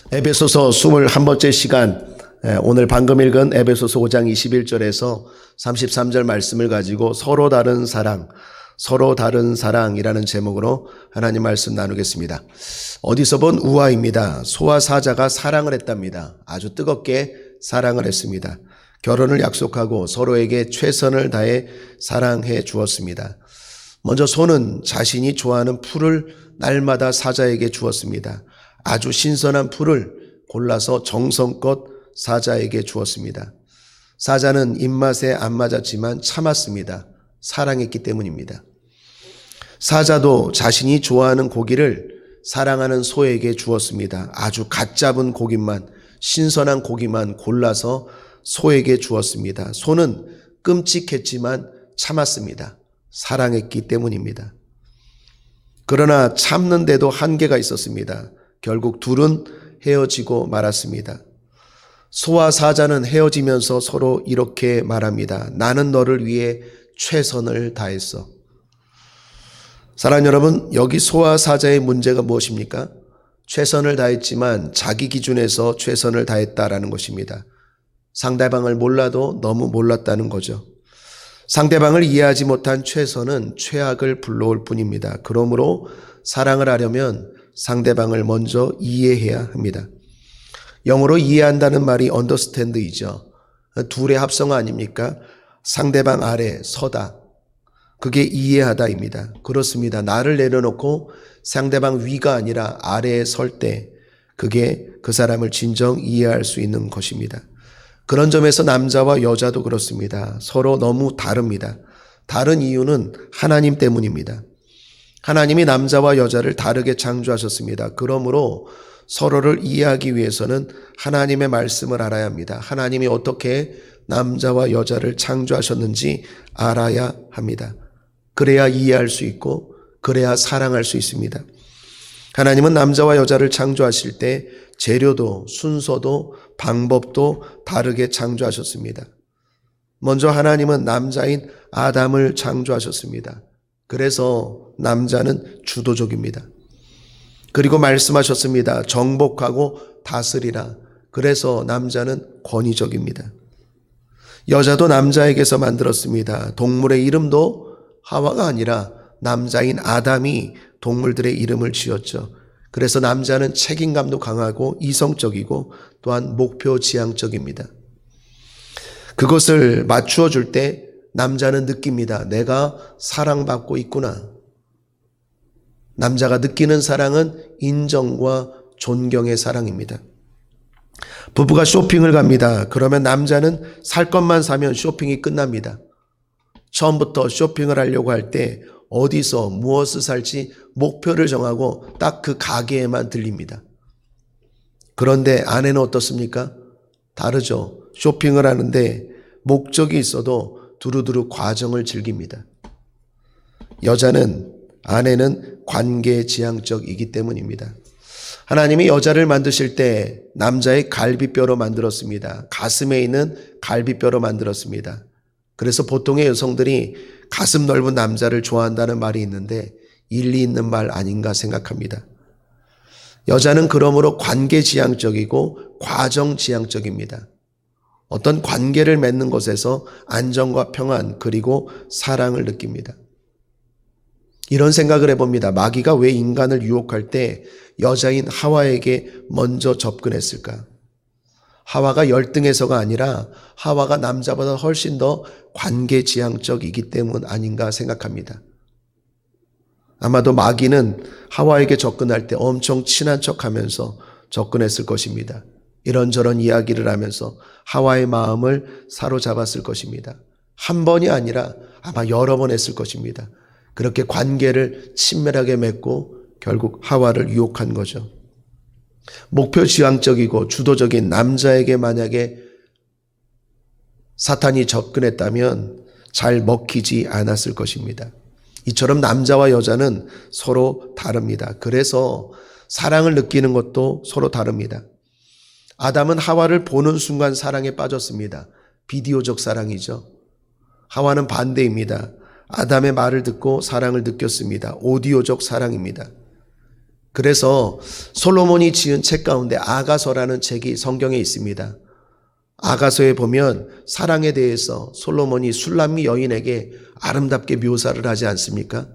에베소서 21번째 시간, 오늘 방금 읽은 에베소서 5장 21절에서 33절 말씀을 가지고 서로 다른 사랑이라는 제목으로 하나님 말씀 나누겠습니다. 어디서 본 우화입니다. 소와 사자가 사랑을 했답니다. 아주 뜨겁게 사랑을 했습니다. 결혼을 약속하고 서로에게 최선을 다해 사랑해 주었습니다. 먼저 소는 자신이 좋아하는 풀을 날마다 사자에게 주었습니다. 아주 신선한 풀을 골라서 정성껏 사자에게 주었습니다. 사자는 입맛에 안 맞았지만 참았습니다. 사랑했기 때문입니다. 사자도 자신이 좋아하는 고기를 사랑하는 소에게 주었습니다. 아주 갓 잡은 고기만, 신선한 고기만 골라서 소에게 주었습니다. 소는 끔찍했지만 참았습니다. 사랑했기 때문입니다. 그러나 참는데도 한계가 있었습니다. 결국 둘은 헤어지고 말았습니다. 소와 사자는 헤어지면서 서로 이렇게 말합니다. 나는 너를 위해 최선을 다했어. 사랑하는 여러분, 여기 소와 사자의 문제가 무엇입니까? 최선을 다했지만 자기 기준에서 최선을 다했다라는 것입니다. 상대방을 몰라도 너무 몰랐다는 거죠. 상대방을 이해하지 못한 최선은 최악을 불러올 뿐입니다. 그러므로 사랑을 하려면 상대방을 먼저 이해해야 합니다. 영어로 이해한다는 말이 understand이죠. 둘의 합성 아닙니까? 상대방 아래 서다. 그게 이해하다입니다. 그렇습니다. 나를 내려놓고 상대방 위가 아니라 아래에 설 때 그게 그 사람을 진정 이해할 수 있는 것입니다. 그런 점에서 남자와 여자도 그렇습니다. 서로 너무 다릅니다. 다른 이유는 하나님 때문입니다. 하나님이 남자와 여자를 다르게 창조하셨습니다. 그러므로 서로를 이해하기 위해서는 하나님의 말씀을 알아야 합니다. 하나님이 어떻게 남자와 여자를 창조하셨는지 알아야 합니다. 그래야 이해할 수 있고 그래야 사랑할 수 있습니다. 하나님은 남자와 여자를 창조하실 때 재료도 순서도 방법도 다르게 창조하셨습니다. 먼저 하나님은 남자인 아담을 창조하셨습니다. 그래서 남자는 주도적입니다. 그리고 말씀하셨습니다. 정복하고 다스리라. 그래서 남자는 권위적입니다. 여자도 남자에게서 만들었습니다. 동물의 이름도 하와가 아니라 남자인 아담이 동물들의 이름을 지었죠. 그래서 남자는 책임감도 강하고 이성적이고 또한 목표지향적입니다. 그것을 맞추어 줄 때 남자는 느낍니다. 내가 사랑받고 있구나. 남자가 느끼는 사랑은 인정과 존경의 사랑입니다. 부부가 쇼핑을 갑니다. 그러면 남자는 살 것만 사면 쇼핑이 끝납니다. 처음부터 쇼핑을 하려고 할 때 어디서 무엇을 살지 목표를 정하고 딱 그 가게에만 들립니다. 그런데 아내는 어떻습니까? 다르죠. 쇼핑을 하는데 목적이 있어도 두루두루 과정을 즐깁니다. 아내는 관계지향적이기 때문입니다. 하나님이 여자를 만드실 때 남자의 갈비뼈로 만들었습니다. 가슴에 있는 갈비뼈로 만들었습니다. 그래서 보통의 여성들이 가슴 넓은 남자를 좋아한다는 말이 있는데 일리 있는 말 아닌가 생각합니다. 여자는 그러므로 관계지향적이고 과정지향적입니다. 어떤 관계를 맺는 것에서 안정과 평안 그리고 사랑을 느낍니다. 이런 생각을 해봅니다. 마귀가 왜 인간을 유혹할 때 여자인 하와에게 먼저 접근했을까? 하와가 열등해서가 아니라 하와가 남자보다 훨씬 더 관계지향적이기 때문 아닌가 생각합니다. 아마도 마귀는 하와에게 접근할 때 엄청 친한 척하면서 접근했을 것입니다. 이런저런 이야기를 하면서 하와의 마음을 사로잡았을 것입니다. 한 번이 아니라 아마 여러 번 했을 것입니다. 그렇게 관계를 친밀하게 맺고 결국 하와를 유혹한 거죠. 목표지향적이고 주도적인 남자에게 만약에 사탄이 접근했다면 잘 먹히지 않았을 것입니다. 이처럼 남자와 여자는 서로 다릅니다. 그래서 사랑을 느끼는 것도 서로 다릅니다. 아담은 하와를 보는 순간 사랑에 빠졌습니다. 비디오적 사랑이죠. 하와는 반대입니다. 아담의 말을 듣고 사랑을 느꼈습니다. 오디오적 사랑입니다. 그래서 솔로몬이 지은 책 가운데 아가서라는 책이 성경에 있습니다. 아가서에 보면 사랑에 대해서 솔로몬이 술람미 여인에게 아름답게 묘사를 하지 않습니까?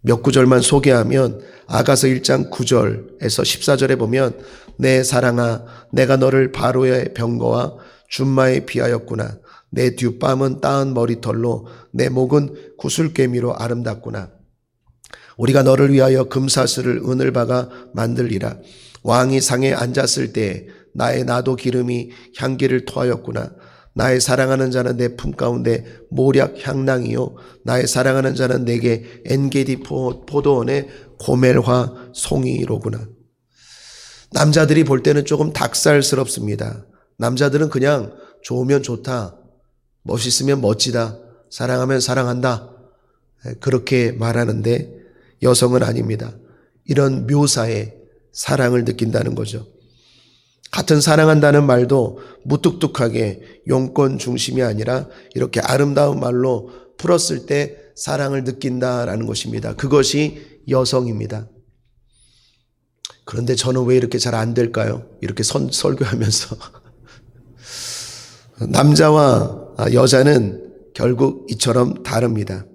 몇 구절만 소개하면 아가서 1장 9절에서 14절에 보면 내 사랑아 내가 너를 바로의 병거와 준마에 비하였구나. 내 뒷밤은 따은 머리털로 내 목은 구슬개미로 아름답구나. 우리가 너를 위하여 금사슬을 은을 박아 만들리라. 왕이 상에 앉았을 때 나의 나도 기름이 향기를 토하였구나. 나의 사랑하는 자는 내 품 가운데 모략 향낭이요 나의 사랑하는 자는 내게 엔게디 포도원의 고멜화 송이로구나. 남자들이 볼 때는 조금 닭살스럽습니다. 남자들은 그냥 좋으면 좋다, 멋있으면 멋지다, 사랑하면 사랑한다, 그렇게 말하는데 여성은 아닙니다. 이런 묘사에 사랑을 느낀다는 거죠. 같은 사랑한다는 말도 무뚝뚝하게 용건 중심이 아니라 이렇게 아름다운 말로 풀었을 때 사랑을 느낀다라는 것입니다. 그것이 여성입니다. 그런데 저는 왜 이렇게 잘 안 될까요? 이렇게 설교하면서. 남자와 여자는 결국 이처럼 다릅니다.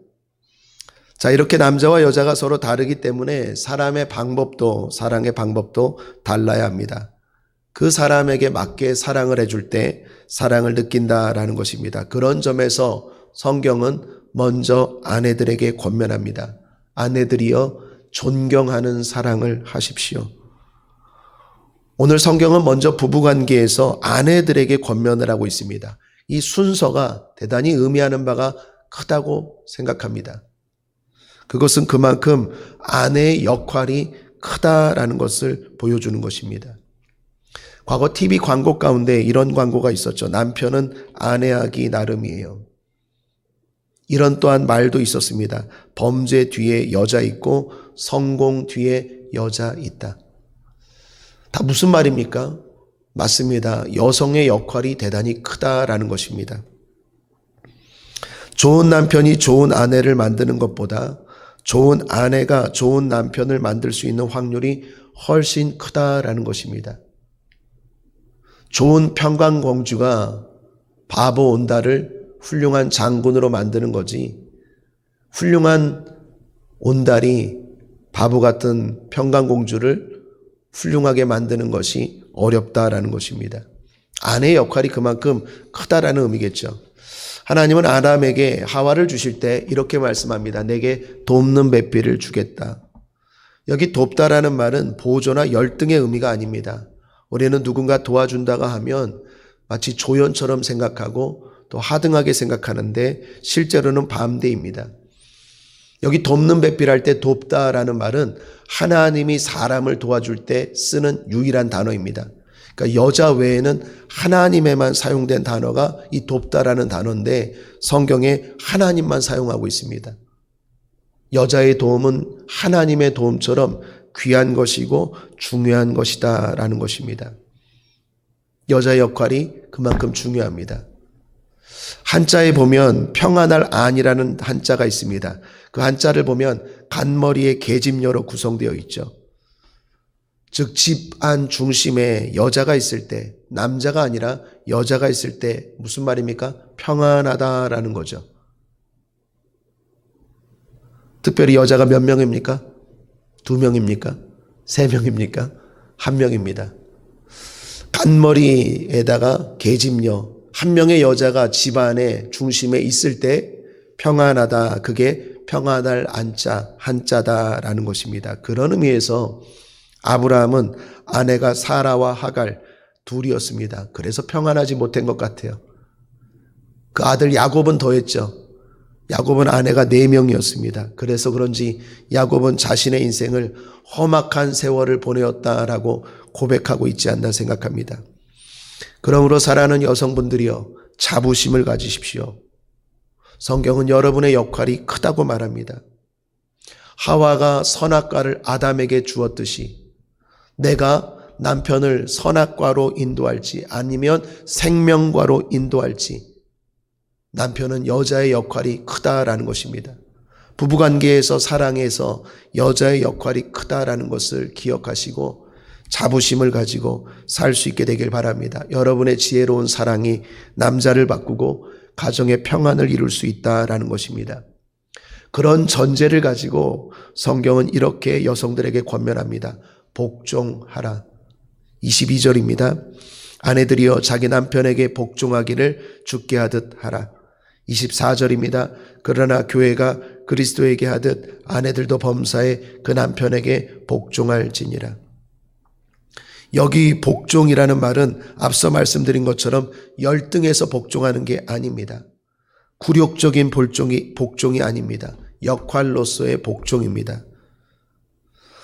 자, 이렇게 남자와 여자가 서로 다르기 때문에 사랑의 방법도 달라야 합니다. 그 사람에게 맞게 사랑을 해줄 때 사랑을 느낀다라는 것입니다. 그런 점에서 성경은 먼저 아내들에게 권면합니다. 아내들이여 존경하는 사랑을 하십시오. 오늘 성경은 먼저 부부관계에서 아내들에게 권면을 하고 있습니다. 이 순서가 대단히 의미하는 바가 크다고 생각합니다. 그것은 그만큼 아내의 역할이 크다라는 것을 보여주는 것입니다. 과거 TV 광고 가운데 이런 광고가 있었죠. 남편은 아내하기 나름이에요. 이런 또한 말도 있었습니다. 범죄 뒤에 여자 있고 성공 뒤에 여자 있다. 다 무슨 말입니까? 맞습니다. 여성의 역할이 대단히 크다라는 것입니다. 좋은 남편이 좋은 아내를 만드는 것보다 좋은 아내가 좋은 남편을 만들 수 있는 확률이 훨씬 크다라는 것입니다. 좋은 평강공주가 바보 온달을 훌륭한 장군으로 만드는 거지, 훌륭한 온달이 바보 같은 평강공주를 훌륭하게 만드는 것이 어렵다라는 것입니다. 아내의 역할이 그만큼 크다라는 의미겠죠. 하나님은 아담에게 하와를 주실 때 이렇게 말씀합니다. 내게 돕는 배필을 주겠다. 여기 돕다라는 말은 보조나 열등의 의미가 아닙니다. 우리는 누군가 도와준다고 하면 마치 조연처럼 생각하고 또 하등하게 생각하는데 실제로는 반대입니다. 여기 돕는 배필할 때 돕다라는 말은 하나님이 사람을 도와줄 때 쓰는 유일한 단어입니다. 그러니까 여자 외에는 하나님에만 사용된 단어가 이 돕다라는 단어인데 성경에 하나님만 사용하고 있습니다. 여자의 도움은 하나님의 도움처럼 귀한 것이고 중요한 것이다라는 것입니다. 여자의 역할이 그만큼 중요합니다. 한자에 보면 평안할 안이라는 한자가 있습니다. 그 한자를 보면 간머리의 계집녀로 구성되어 있죠. 즉 집안 중심에 여자가 있을 때, 남자가 아니라 여자가 있을 때 무슨 말입니까? 평안하다라는 거죠. 특별히 여자가 몇 명입니까? 2명입니까? 3명입니까? 1명입니다. 간머리에다가 계집녀, 한 명의 여자가 집안의 중심에 있을 때 평안하다, 그게 평안할 안자, 한자다라는 것입니다. 그런 의미에서 아브라함은 아내가 사라와 하갈 둘이었습니다. 그래서 평안하지 못한 것 같아요. 그 아들 야곱은 더했죠. 야곱은 아내가 4명이었습니다. 그래서 그런지 야곱은 자신의 인생을 험악한 세월을 보내었다라고 고백하고 있지 않나 생각합니다. 그러므로 사랑하는 여성분들이여 자부심을 가지십시오. 성경은 여러분의 역할이 크다고 말합니다. 하와가 선악과를 아담에게 주었듯이 내가 남편을 선악과로 인도할지 아니면 생명과로 인도할지 남편은 여자의 역할이 크다라는 것입니다. 부부관계에서 사랑에서 여자의 역할이 크다라는 것을 기억하시고 자부심을 가지고 살 수 있게 되길 바랍니다. 여러분의 지혜로운 사랑이 남자를 바꾸고 가정의 평안을 이룰 수 있다라는 것입니다. 그런 전제를 가지고 성경은 이렇게 여성들에게 권면합니다. 복종하라. 22절입니다. 아내들이여 자기 남편에게 복종하기를 주께 하듯 하라. 24절입니다. 그러나 교회가 그리스도에게 하듯 아내들도 범사에 그 남편에게 복종할지니라. 여기 복종이라는 말은 앞서 말씀드린 것처럼 열등해서 복종하는 게 아닙니다. 굴욕적인 복종이 아닙니다. 역할로서의 복종입니다.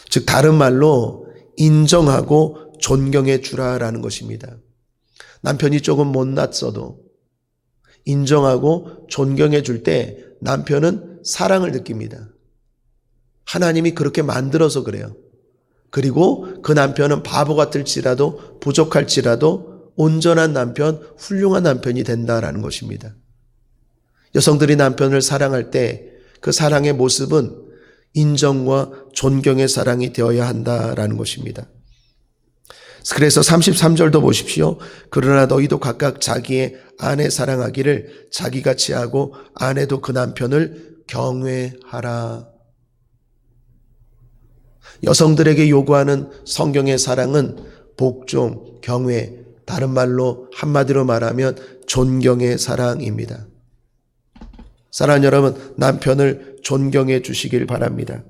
즉 다른 말로 인정하고 존경해 주라라는 것입니다. 남편이 조금 못났어도 인정하고 존경해 줄 때 남편은 사랑을 느낍니다. 하나님이 그렇게 만들어서 그래요. 그리고 그 남편은 바보 같을지라도 부족할지라도 온전한 남편, 훌륭한 남편이 된다라는 것입니다. 여성들이 남편을 사랑할 때 그 사랑의 모습은 인정과 존경의 사랑이 되어야 한다라는 것입니다. 그래서 33절도 보십시오. 그러나 너희도 각각 자기의 아내 사랑하기를 자기같이 하고 아내도 그 남편을 경외하라. 여성들에게 요구하는 성경의 사랑은 복종, 경외, 다른 말로 한마디로 말하면 존경의 사랑입니다. 사랑하는 여러분, 남편을 존경해 주시길 바랍니다.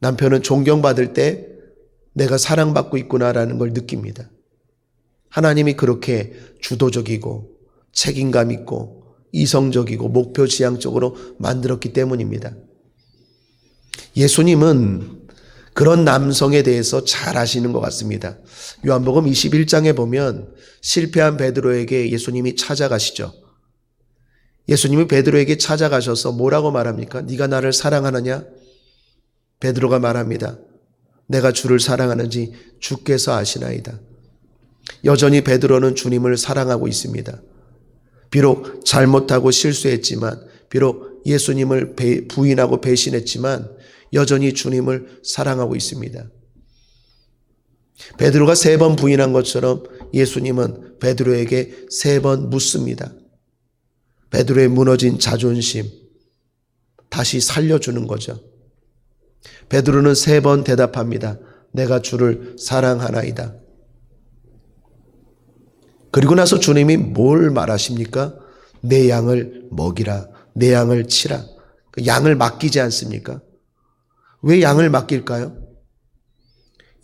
남편은 존경받을 때 내가 사랑받고 있구나라는 걸 느낍니다. 하나님이 그렇게 주도적이고 책임감 있고 이성적이고 목표 지향적으로 만들었기 때문입니다. 예수님은 그런 남성에 대해서 잘 아시는 것 같습니다. 요한복음 21장에 보면 실패한 베드로에게 예수님이 찾아가시죠. 예수님이 베드로에게 찾아가셔서 뭐라고 말합니까? 네가 나를 사랑하느냐? 베드로가 말합니다. 내가 주를 사랑하는지 주께서 아시나이다. 여전히 베드로는 주님을 사랑하고 있습니다. 비록 잘못하고 실수했지만, 비록 예수님을 부인하고 배신했지만 여전히 주님을 사랑하고 있습니다. 베드로가 3번 부인한 것처럼 예수님은 베드로에게 3번 묻습니다. 베드로의 무너진 자존심 다시 살려주는 거죠. 베드로는 3번 대답합니다. 내가 주를 사랑하나이다. 그리고 나서 주님이 뭘 말하십니까? 내 양을 먹이라, 내 양을 치라. 양을 맡기지 않습니까? 왜 양을 맡길까요?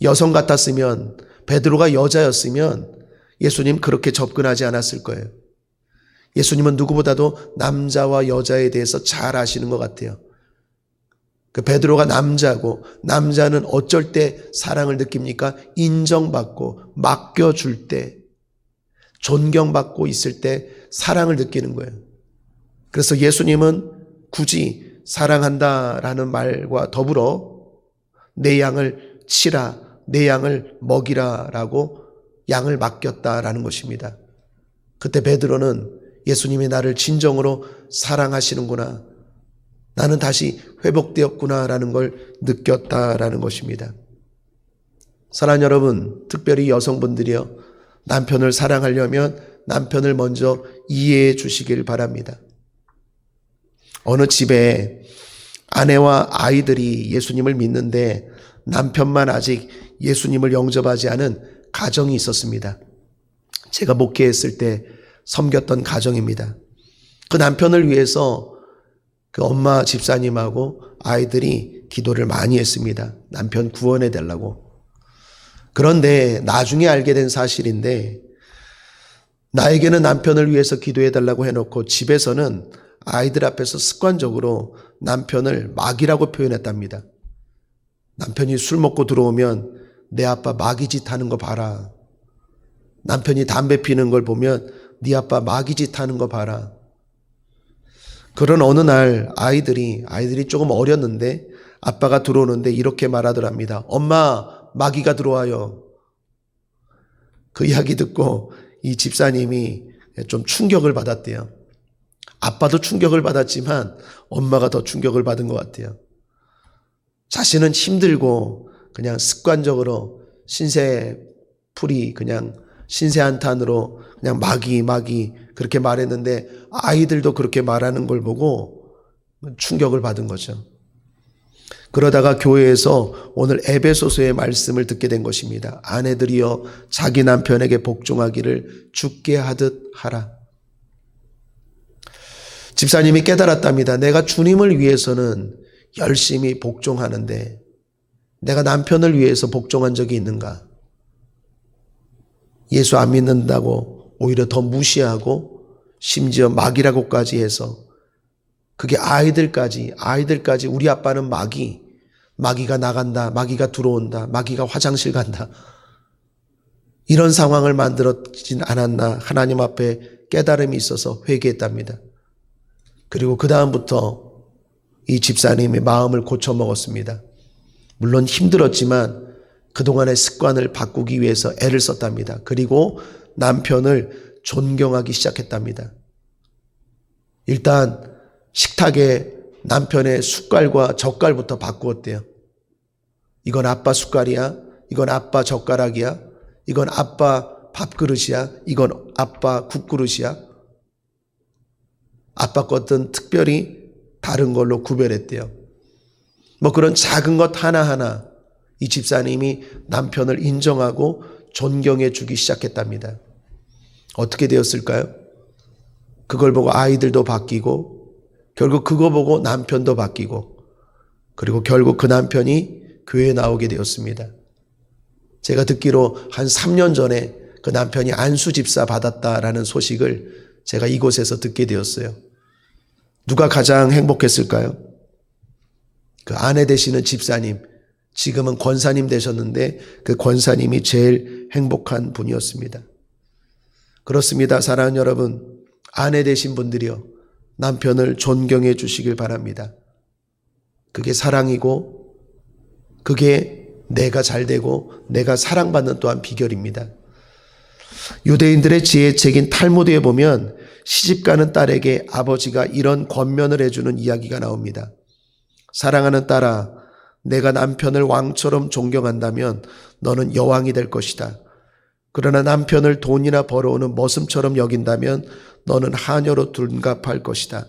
여성 같았으면, 베드로가 여자였으면 예수님 그렇게 접근하지 않았을 거예요. 예수님은 누구보다도 남자와 여자에 대해서 잘 아시는 것 같아요. 그 베드로가 남자고, 남자는 어쩔 때 사랑을 느낍니까? 인정받고 맡겨줄 때, 존경받고 있을 때 사랑을 느끼는 거예요. 그래서 예수님은 굳이 사랑한다라는 말과 더불어 내 양을 치라, 내 양을 먹이라라고 양을 맡겼다라는 것입니다. 그때 베드로는 예수님이 나를 진정으로 사랑하시는구나, 나는 다시 회복되었구나라는 걸 느꼈다라는 것입니다. 사랑하는 여러분, 특별히 여성분들이요, 남편을 사랑하려면 남편을 먼저 이해해 주시길 바랍니다. 어느 집에 아내와 아이들이 예수님을 믿는데 남편만 아직 예수님을 영접하지 않은 가정이 있었습니다. 제가 목회했을 때 섬겼던 가정입니다. 그 남편을 위해서 그 엄마 집사님하고 아이들이 기도를 많이 했습니다. 남편 구원해 달라고. 그런데 나중에 알게 된 사실인데, 나에게는 남편을 위해서 기도해 달라고 해놓고 집에서는 아이들 앞에서 습관적으로 남편을 마귀라고 표현했답니다. 남편이 술 먹고 들어오면 내 아빠 마귀짓 하는 거 봐라. 남편이 담배 피는 걸 보면 네 아빠 마귀짓 하는 거 봐라. 그런 어느 날 아이들이 조금 어렸는데 아빠가 들어오는데 이렇게 말하더랍니다. 엄마, 마귀가 들어와요. 그 이야기 듣고 이 집사님이 좀 충격을 받았대요. 아빠도 충격을 받았지만 엄마가 더 충격을 받은 것 같아요. 자신은 힘들고 그냥 습관적으로 신세풀이 그냥 신세한탄으로 그냥 마귀 그렇게 말했는데 아이들도 그렇게 말하는 걸 보고 충격을 받은 거죠. 그러다가 교회에서 오늘 에베소서의 말씀을 듣게 된 것입니다. 아내들이여 자기 남편에게 복종하기를 주께 하듯 하라. 집사님이 깨달았답니다. 내가 주님을 위해서는 열심히 복종하는데 내가 남편을 위해서 복종한 적이 있는가? 예수 안 믿는다고 오히려 더 무시하고 심지어 마귀라고까지 해서 그게 아이들까지 우리 아빠는 마귀가 나간다, 마귀가 들어온다, 마귀가 화장실 간다. 이런 상황을 만들었진 않았나 하나님 앞에 깨달음이 있어서 회개했답니다. 그리고 그 다음부터 이 집사님의 마음을 고쳐먹었습니다. 물론 힘들었지만 그동안의 습관을 바꾸기 위해서 애를 썼답니다. 그리고 남편을 존경하기 시작했답니다. 일단 식탁에 남편의 숟갈과 젓갈부터 바꾸었대요. 이건 아빠 숟갈이야. 이건 아빠 젓가락이야. 이건 아빠 밥그릇이야. 이건 아빠 국그릇이야. 아빠 것은 특별히 다른 걸로 구별했대요. 뭐 그런 작은 것 하나하나 이 집사님이 남편을 인정하고 존경해 주기 시작했답니다. 어떻게 되었을까요? 그걸 보고 아이들도 바뀌고 결국 그거 보고 남편도 바뀌고 그리고 결국 그 남편이 교회에 나오게 되었습니다. 제가 듣기로 한 3년 전에 그 남편이 안수 집사 받았다라는 소식을 제가 이곳에서 듣게 되었어요. 누가 가장 행복했을까요? 그 아내 되시는 집사님, 지금은 권사님 되셨는데 그 권사님이 제일 행복한 분이었습니다. 그렇습니다. 사랑하는 여러분, 아내 되신 분들이요, 남편을 존경해 주시길 바랍니다. 그게 사랑이고 그게 내가 잘되고 내가 사랑받는 또한 비결입니다. 유대인들의 지혜책인 탈무드에 보면 시집가는 딸에게 아버지가 이런 권면을 해주는 이야기가 나옵니다. 사랑하는 딸아, 내가 남편을 왕처럼 존경한다면 너는 여왕이 될 것이다. 그러나 남편을 돈이나 벌어오는 머슴처럼 여긴다면 너는 하녀로 둔갑할 것이다.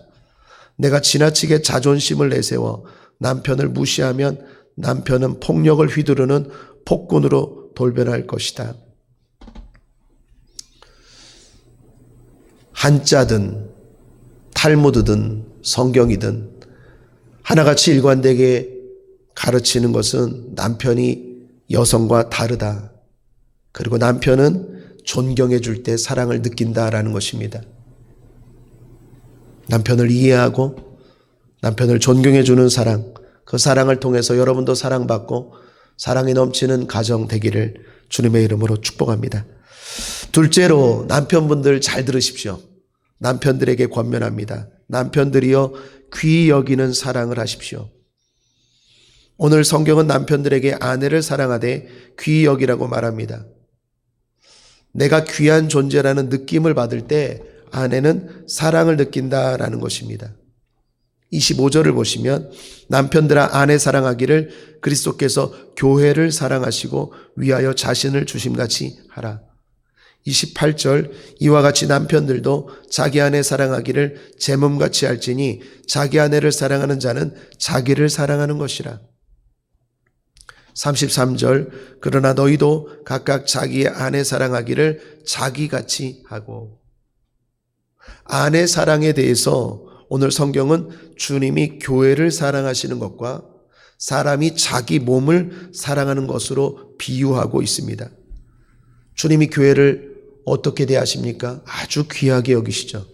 내가 지나치게 자존심을 내세워 남편을 무시하면 남편은 폭력을 휘두르는 폭군으로 돌변할 것이다. 한자든 탈무드든 성경이든 하나같이 일관되게 가르치는 것은 남편이 여성과 다르다. 그리고 남편은 존경해 줄 때 사랑을 느낀다라는 것입니다. 남편을 이해하고 남편을 존경해 주는 사랑, 그 사랑을 통해서 여러분도 사랑받고 사랑이 넘치는 가정 되기를 주님의 이름으로 축복합니다. 둘째로 남편분들 잘 들으십시오. 남편들에게 권면합니다. 남편들이여 귀히 여기는 사랑을 하십시오. 오늘 성경은 남편들에게 아내를 사랑하되 귀히 여기라고 말합니다. 내가 귀한 존재라는 느낌을 받을 때 아내는 사랑을 느낀다라는 것입니다. 25절을 보시면 남편들아 아내 사랑하기를 그리스도께서 교회를 사랑하시고 위하여 자신을 주심같이 하라. 28절 이와 같이 남편들도 자기 아내 사랑하기를 제 몸같이 할지니 자기 아내를 사랑하는 자는 자기를 사랑하는 것이라. 33절 그러나 너희도 각각 자기의 아내 사랑하기를 자기같이 하고. 아내 사랑에 대해서 오늘 성경은 주님이 교회를 사랑하시는 것과 사람이 자기 몸을 사랑하는 것으로 비유하고 있습니다. 주님이 교회를 어떻게 대하십니까? 아주 귀하게 여기시죠.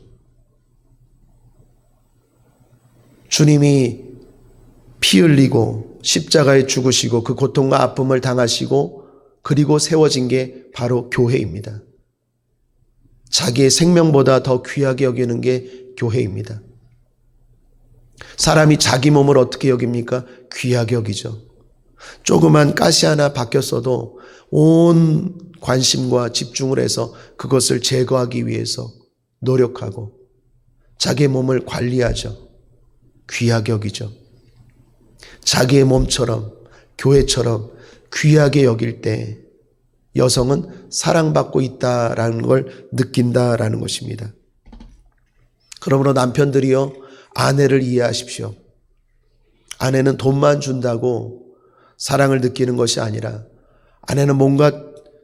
주님이 피 흘리고 십자가에 죽으시고 그 고통과 아픔을 당하시고 그리고 세워진 게 바로 교회입니다. 자기의 생명보다 더 귀하게 여기는 게 교회입니다. 사람이 자기 몸을 어떻게 여깁니까? 귀하게 여기죠. 조그만 가시 하나 바뀌었어도 온 관심과 집중을 해서 그것을 제거하기 위해서 노력하고 자기 몸을 관리하죠. 귀하게 여기죠. 자기의 몸처럼, 교회처럼 귀하게 여길 때 여성은 사랑받고 있다라는 걸 느낀다라는 것입니다. 그러므로 남편들이요, 아내를 이해하십시오. 아내는 돈만 준다고 사랑을 느끼는 것이 아니라, 아내는 뭔가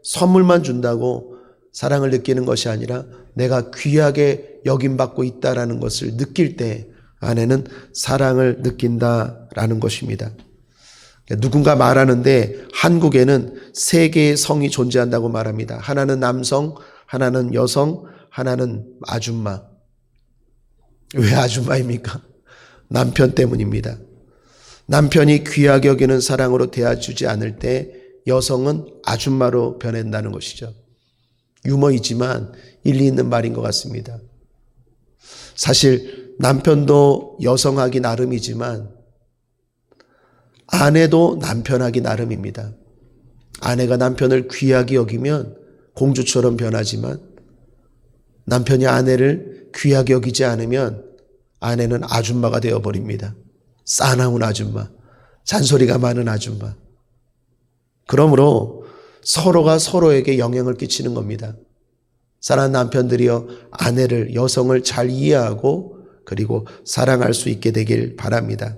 선물만 준다고 사랑을 느끼는 것이 아니라 내가 귀하게 여김받고 있다라는 것을 느낄 때 아내는 사랑을 느낀다라는 것입니다. 누군가 말하는데 한국에는 세 개의 성이 존재한다고 말합니다. 하나는 남성, 하나는 여성, 하나는 아줌마. 왜 아줌마입니까? 남편 때문입니다. 남편이 귀하게 여기는 사랑으로 대해주지 않을 때 여성은 아줌마로 변한다는 것이죠. 유머이지만 일리 있는 말인 것 같습니다. 사실 남편도 여성하기 나름이지만 아내도 남편하기 나름입니다. 아내가 남편을 귀하게 여기면 공주처럼 변하지만 남편이 아내를 귀하게 여기지 않으면 아내는 아줌마가 되어버립니다. 싸나운 아줌마, 잔소리가 많은 아줌마. 그러므로 서로가 서로에게 영향을 끼치는 겁니다. 사랑하는 남편들이여, 아내를, 여성을 잘 이해하고 그리고 사랑할 수 있게 되길 바랍니다.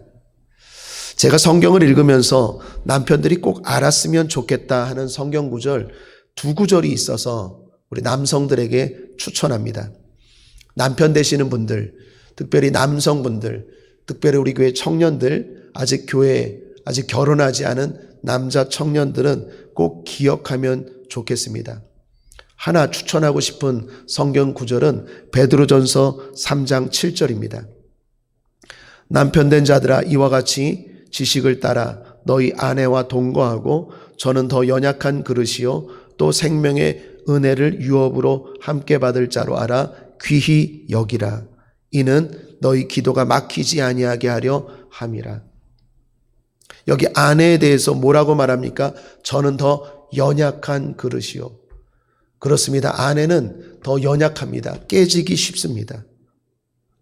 제가 성경을 읽으면서 남편들이 꼭 알았으면 좋겠다 하는 성경 구절 두 구절이 있어서 우리 남성들에게 추천합니다. 남편 되시는 분들, 특별히 남성분들, 특별히 우리 교회 청년들, 아직 결혼하지 않은 남자 청년들은 꼭 기억하면 좋겠습니다. 하나 추천하고 싶은 성경 구절은 베드로전서 3장 7절입니다. 남편 된 자들아, 이와 같이 지식을 따라 너희 아내와 동거하고 저는 더 연약한 그릇이요 또 생명의 은혜를 유업으로 함께 받을 자로 알아 귀히 여기라. 이는 너희 기도가 막히지 아니하게 하려 함이라. 여기 아내에 대해서 뭐라고 말합니까? 저는 더 연약한 그릇이요. 그렇습니다. 아내는 더 연약합니다. 깨지기 쉽습니다.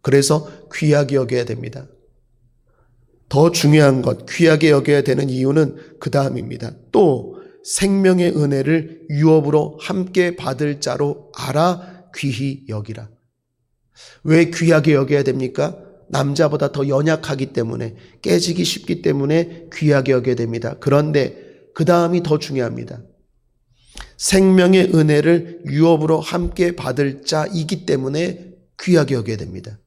그래서 귀하게 여겨야 됩니다. 더 중요한 것, 귀하게 여겨야 되는 이유는 그 다음입니다. 또 생명의 은혜를 유업으로 함께 받을 자로 알아 귀히 여기라. 왜 귀하게 여겨야 됩니까? 남자보다 더 연약하기 때문에, 깨지기 쉽기 때문에 귀하게 여겨야 됩니다. 그런데 그 다음이 더 중요합니다. 생명의 은혜를 유업으로 함께 받을 자이기 때문에 귀하게 여겨야 됩니다.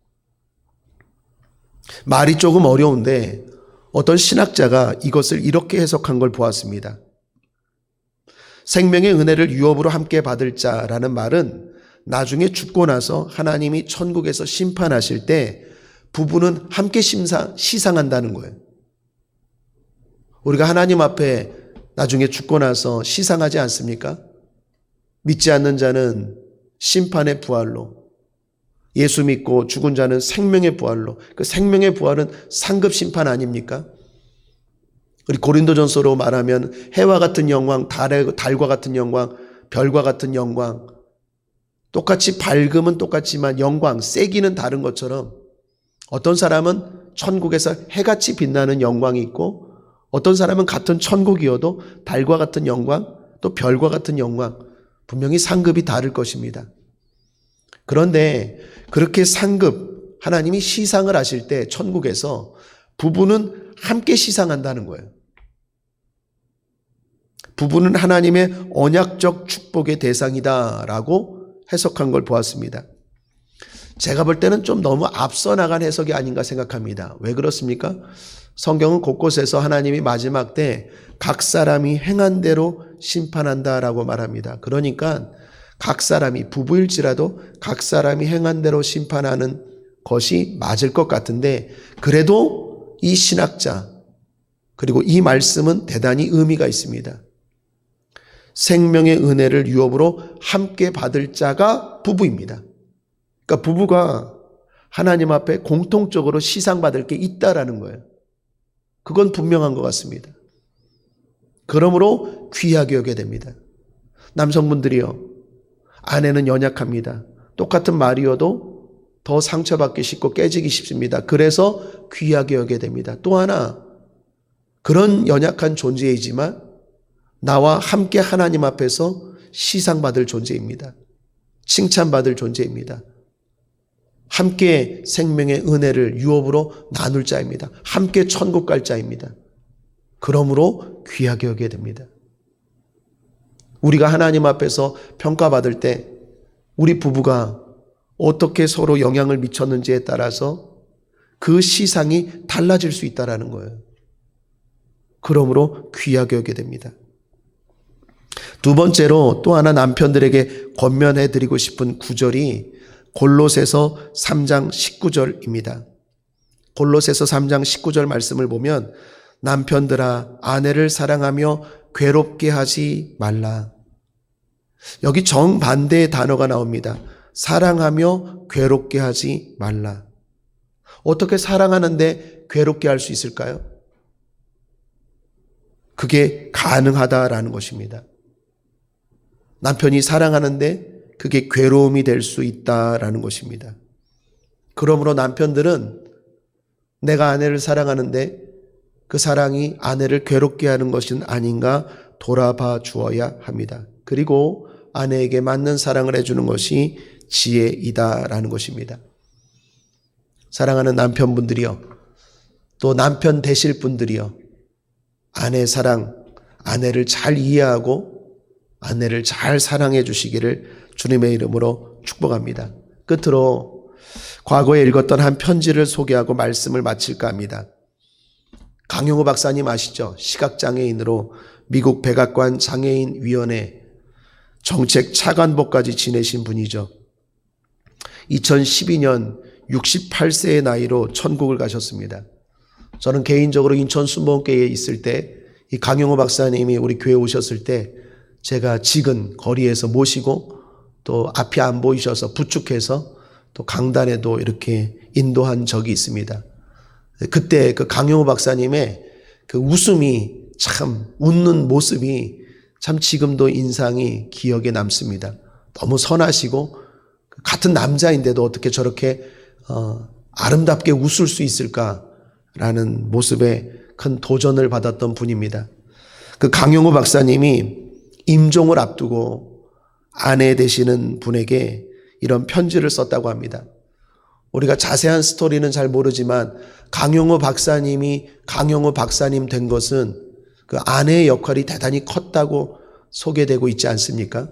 말이 조금 어려운데 어떤 신학자가 이것을 이렇게 해석한 걸 보았습니다. 생명의 은혜를 유업으로 함께 받을 자라는 말은 나중에 죽고 나서 하나님이 천국에서 심판하실 때 부부는 함께 시상한다는 거예요. 우리가 하나님 앞에 나중에 죽고 나서 시상하지 않습니까? 믿지 않는 자는 심판의 부활로, 예수 믿고 죽은 자는 생명의 부활로. 그 생명의 부활은 상급 심판 아닙니까? 우리 고린도전서로 말하면 해와 같은 영광, 달과 같은 영광, 별과 같은 영광, 똑같이 밝음은 똑같지만 영광, 세기는 다른 것처럼 어떤 사람은 천국에서 해같이 빛나는 영광이 있고 어떤 사람은 같은 천국이어도 달과 같은 영광, 또 별과 같은 영광, 분명히 상급이 다를 것입니다. 그런데 그렇게 상급, 하나님이 시상을 하실 때 천국에서 부부는 함께 시상한다는 거예요. 부부는 하나님의 언약적 축복의 대상이다라고 해석한 걸 보았습니다. 제가 볼 때는 좀 너무 앞서 나간 해석이 아닌가 생각합니다. 왜 그렇습니까? 성경은 곳곳에서 하나님이 마지막 때 각 사람이 행한 대로 심판한다라고 말합니다. 그러니까 각 사람이, 부부일지라도 각 사람이 행한 대로 심판하는 것이 맞을 것 같은데, 그래도 이 신학자 그리고 이 말씀은 대단히 의미가 있습니다. 생명의 은혜를 유업으로 함께 받을 자가 부부입니다. 그러니까 부부가 하나님 앞에 공통적으로 시상받을 게 있다라는 거예요. 그건 분명한 것 같습니다. 그러므로 귀하게 여겨야 됩니다. 남성분들이요, 아내는 연약합니다. 똑같은 말이어도 더 상처받기 쉽고 깨지기 쉽습니다. 그래서 귀하게 여기게 됩니다. 또 하나, 그런 연약한 존재이지만 나와 함께 하나님 앞에서 시상받을 존재입니다. 칭찬받을 존재입니다. 함께 생명의 은혜를 유업으로 나눌 자입니다. 함께 천국 갈 자입니다. 그러므로 귀하게 여기게 됩니다. 우리가 하나님 앞에서 평가받을 때 우리 부부가 어떻게 서로 영향을 미쳤는지에 따라서 그 시상이 달라질 수 있다는 거예요. 그러므로 귀하게 여기게 됩니다. 두 번째로 또 하나 남편들에게 권면해 드리고 싶은 구절이 골로새서 3장 19절입니다. 골로새서 3장 19절 말씀을 보면 남편들아 아내를 사랑하며 괴롭게 하지 말라. 여기 정반대의 단어가 나옵니다. 사랑하며 괴롭게 하지 말라. 어떻게 사랑하는데 괴롭게 할 수 있을까요? 그게 가능하다라는 것입니다. 남편이 사랑하는데 그게 괴로움이 될 수 있다라는 것입니다. 그러므로 남편들은 내가 아내를 사랑하는데 그 사랑이 아내를 괴롭게 하는 것은 아닌가 돌아봐 주어야 합니다. 그리고 아내에게 맞는 사랑을 해주는 것이 지혜이다라는 것입니다. 사랑하는 남편분들이요, 또 남편 되실 분들이요, 아내 사랑, 아내를 잘 이해하고 아내를 잘 사랑해 주시기를 주님의 이름으로 축복합니다. 끝으로 과거에 읽었던 한 편지를 소개하고 말씀을 마칠까 합니다. 강용호 박사님 아시죠? 시각장애인으로 미국 백악관 장애인위원회 정책 차관보까지 지내신 분이죠. 2012년 68세의 나이로 천국을 가셨습니다. 저는 개인적으로 인천 순복음교회에 있을 때 이 강용호 박사님이 우리 교회에 오셨을 때 제가 지근 거리에서 모시고 또 앞이 안 보이셔서 부축해서 또 강단에도 이렇게 인도한 적이 있습니다. 그때 그 강용호 박사님의 그 웃음이 참 웃는 모습이 참 지금도 인상이 기억에 남습니다. 너무 선하시고 같은 남자인데도 어떻게 저렇게 아름답게 웃을 수 있을까라는 모습에 큰 도전을 받았던 분입니다. 그 강용호 박사님이 임종을 앞두고 아내 되시는 분에게 이런 편지를 썼다고 합니다. 우리가 자세한 스토리는 잘 모르지만 강용호 박사님이 강용호 박사님 된 것은 그 아내의 역할이 대단히 컸다고 소개되고 있지 않습니까?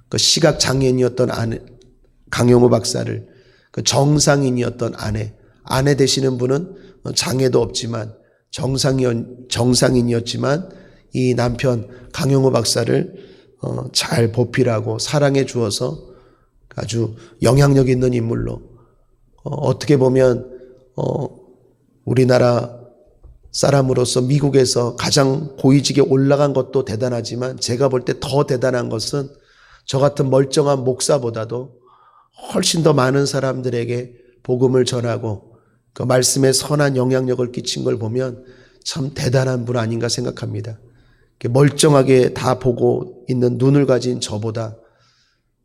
그 시각장애인이었던 아내, 강용호 박사를 그 정상인이었던 아내 되시는 분은 장애도 없지만 정상인이었지만 이 남편 강용호 박사를 잘 보필하고 사랑해 주어서 아주 영향력 있는 인물로 어떻게 보면 우리나라 사람으로서 미국에서 가장 고위직에 올라간 것도 대단하지만 제가 볼 때 더 대단한 것은 저 같은 멀쩡한 목사보다도 훨씬 더 많은 사람들에게 복음을 전하고 그 말씀에 선한 영향력을 끼친 걸 보면 참 대단한 분 아닌가 생각합니다. 멀쩡하게 다 보고 있는 눈을 가진 저보다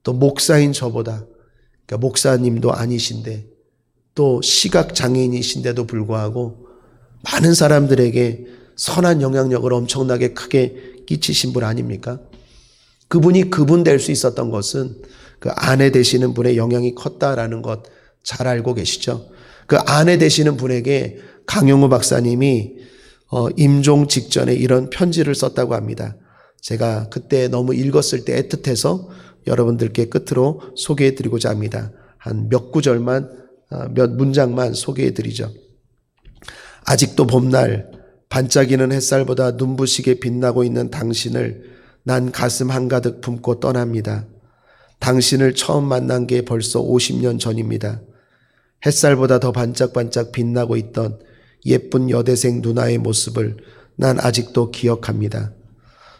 또 목사인 저보다 그러니까 목사님도 아니신데 또 시각장애인이신데도 불구하고 많은 사람들에게 선한 영향력을 엄청나게 크게 끼치신 분 아닙니까? 그분이 그분 될 수 있었던 것은 그 아내 되시는 분의 영향이 컸다라는 것 잘 알고 계시죠? 그 아내 되시는 분에게 강용호 박사님이 임종 직전에 이런 편지를 썼다고 합니다. 제가 그때 너무 읽었을 때 애틋해서 여러분들께 끝으로 소개해 드리고자 합니다. 한 몇 구절만, 몇 문장만 소개해 드리죠. 아직도 봄날 반짝이는 햇살보다 눈부시게 빛나고 있는 당신을 난 가슴 한가득 품고 떠납니다. 당신을 처음 만난 게 벌써 50년 전입니다. 햇살보다 더 반짝반짝 빛나고 있던 예쁜 여대생 누나의 모습을 난 아직도 기억합니다.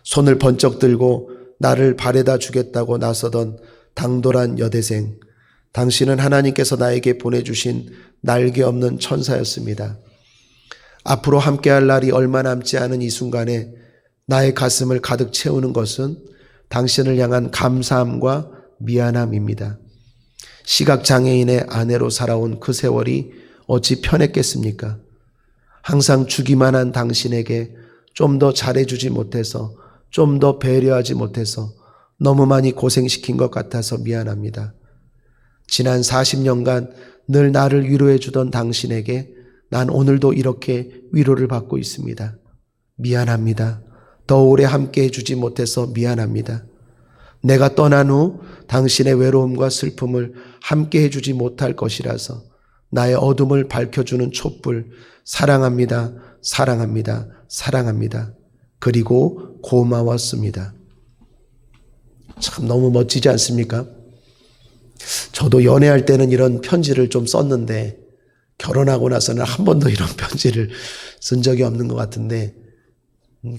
손을 번쩍 들고 나를 바래다 주겠다고 나서던 당돌한 여대생. 당신은 하나님께서 나에게 보내주신 날개 없는 천사였습니다. 앞으로 함께할 날이 얼마 남지 않은 이 순간에 나의 가슴을 가득 채우는 것은 당신을 향한 감사함과 미안함입니다. 시각장애인의 아내로 살아온 그 세월이 어찌 편했겠습니까? 항상 주기만 한 당신에게 좀 더 잘해주지 못해서, 좀 더 배려하지 못해서 너무 많이 고생시킨 것 같아서 미안합니다. 지난 40년간 늘 나를 위로해 주던 당신에게 난 오늘도 이렇게 위로를 받고 있습니다. 미안합니다. 더 오래 함께 해주지 못해서 미안합니다. 내가 떠난 후 당신의 외로움과 슬픔을 함께 해주지 못할 것이라서 나의 어둠을 밝혀주는 촛불, 사랑합니다. 사랑합니다. 사랑합니다. 그리고 고마웠습니다. 참 너무 멋지지 않습니까? 저도 연애할 때는 이런 편지를 좀 썼는데 결혼하고 나서는 한 번도 이런 편지를 쓴 적이 없는 것 같은데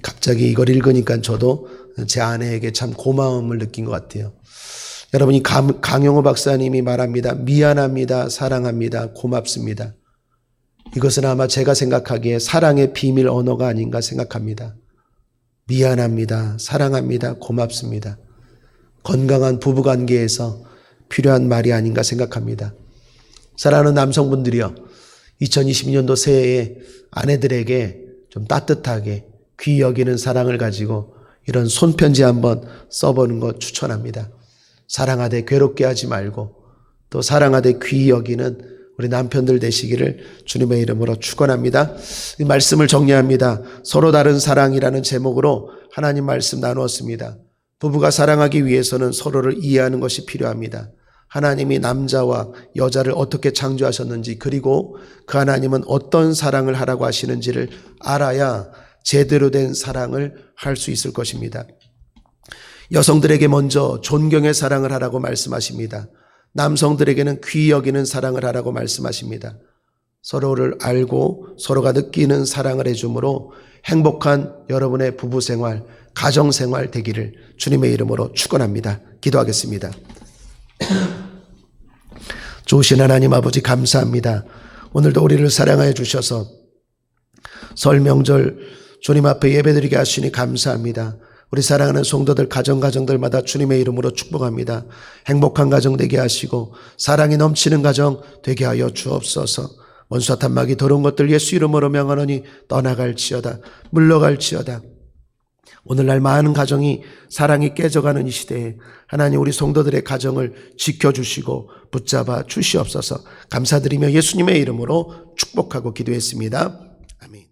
갑자기 이걸 읽으니까 저도 제 아내에게 참 고마움을 느낀 것 같아요. 여러분이 강영호 박사님이 말합니다. 미안합니다. 사랑합니다. 고맙습니다. 이것은 아마 제가 생각하기에 사랑의 비밀 언어가 아닌가 생각합니다. 미안합니다. 사랑합니다. 고맙습니다. 건강한 부부관계에서 필요한 말이 아닌가 생각합니다. 사랑하는 남성분들이요. 2022년도 새해에 아내들에게 좀 따뜻하게 귀 여기는 사랑을 가지고 이런 손편지 한번 써보는 것 추천합니다. 사랑하되 괴롭게 하지 말고 또 사랑하되 귀 여기는 우리 남편들 되시기를 주님의 이름으로 축원합니다. 이 말씀을 정리합니다. 서로 다른 사랑이라는 제목으로 하나님 말씀 나누었습니다. 부부가 사랑하기 위해서는 서로를 이해하는 것이 필요합니다. 하나님이 남자와 여자를 어떻게 창조하셨는지 그리고 그 하나님은 어떤 사랑을 하라고 하시는지를 알아야 제대로 된 사랑을 할 수 있을 것입니다. 여성들에게 먼저 존경의 사랑을 하라고 말씀하십니다. 남성들에게는 귀 여기는 사랑을 하라고 말씀하십니다. 서로를 알고 서로가 느끼는 사랑을 해줌으로 행복한 여러분의 부부생활, 가정생활 되기를 주님의 이름으로 축원합니다. 기도하겠습니다. 좋으신 하나님 아버지 감사합니다. 오늘도 우리를 사랑하여 주셔서 설 명절 주님 앞에 예배드리게 하시니 감사합니다. 우리 사랑하는 성도들 가정들마다 주님의 이름으로 축복합니다. 행복한 가정 되게 하시고 사랑이 넘치는 가정 되게 하여 주옵소서. 원수와 탐막이 더러운 것들 예수 이름으로 명하노니 떠나갈지어다 물러갈지어다. 오늘날 많은 가정이 사랑이 깨져가는 이 시대에 하나님 우리 성도들의 가정을 지켜주시고 붙잡아 주시옵소서. 감사드리며 예수님의 이름으로 축복하고 기도했습니다. 아멘.